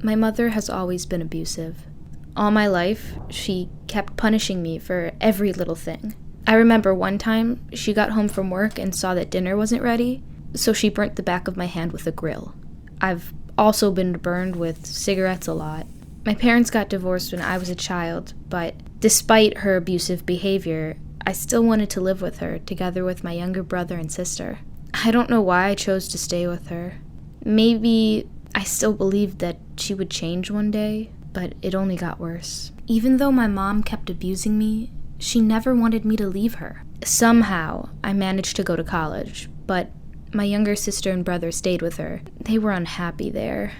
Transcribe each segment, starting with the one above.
My mother has always been abusive. All my life, she kept punishing me for every little thing. I remember one time, she got home from work and saw that dinner wasn't ready, so she burnt the back of my hand with a grill. I've also been burned with cigarettes a lot. My parents got divorced when I was a child, but despite her abusive behavior, I still wanted to live with her, together with my younger brother and sister. I don't know why I chose to stay with her. Maybe I still believed that she would change one day, but it only got worse. Even though my mom kept abusing me, she never wanted me to leave her. Somehow, I managed to go to college, but my younger sister and brother stayed with her. They were unhappy there.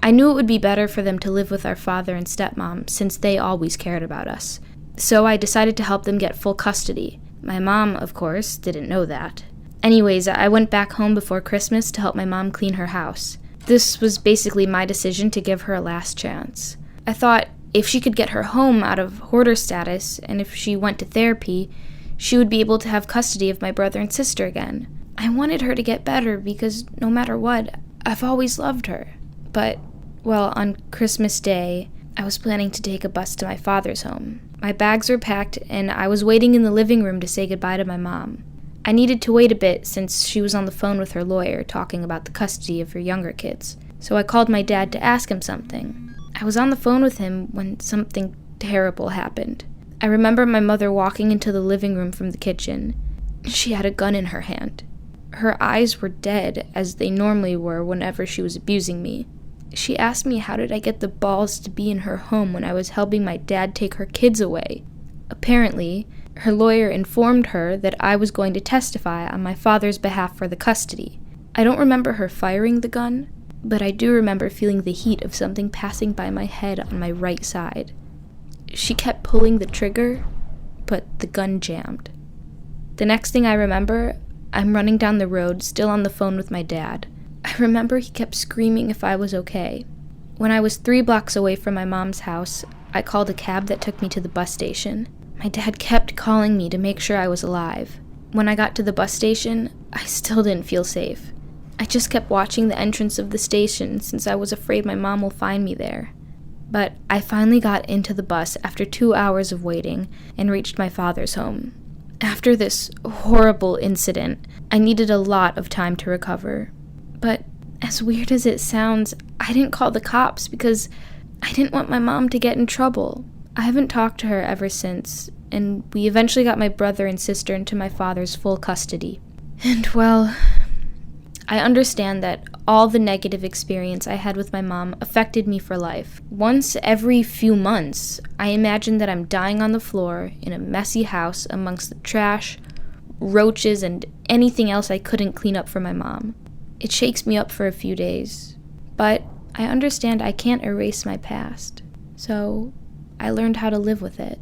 I knew it would be better for them to live with our father and stepmom, since they always cared about us. So I decided to help them get full custody. My mom, of course, didn't know that. Anyways, I went back home before Christmas to help my mom clean her house. This was basically my decision to give her a last chance. I thought if she could get her home out of hoarder status, and if she went to therapy, she would be able to have custody of my brother and sister again. I wanted her to get better because no matter what, I've always loved her. But, well, on Christmas Day, I was planning to take a bus to my father's home. My bags were packed, and I was waiting in the living room to say goodbye to my mom. I needed to wait a bit since she was on the phone with her lawyer talking about the custody of her younger kids, so I called my dad to ask him something. I was on the phone with him when something terrible happened. I remember my mother walking into the living room from the kitchen. She had a gun in her hand. Her eyes were dead, as they normally were whenever she was abusing me. She asked me how did I get the balls to be in her home when I was helping my dad take her kids away. Apparently, her lawyer informed her that I was going to testify on my father's behalf for the custody. I don't remember her firing the gun, but I do remember feeling the heat of something passing by my head on my right side. She kept pulling the trigger, but the gun jammed. The next thing I remember, I'm running down the road, still on the phone with my dad. I remember he kept screaming if I was okay. When I was 3 blocks away from my mom's house, I called a cab that took me to the bus station. My dad kept calling me to make sure I was alive. When I got to the bus station, I still didn't feel safe. I just kept watching the entrance of the station since I was afraid my mom will find me there. But I finally got into the bus after 2 hours of waiting and reached my father's home. After this horrible incident, I needed a lot of time to recover. But as weird as it sounds, I didn't call the cops because I didn't want my mom to get in trouble. I haven't talked to her ever since, and we eventually got my brother and sister into my father's full custody. And well, I understand that all the negative experience I had with my mom affected me for life. Once every few months, I imagine that I'm dying on the floor in a messy house amongst the trash, roaches, and anything else I couldn't clean up for my mom. It shakes me up for a few days, but I understand I can't erase my past, so I learned how to live with it.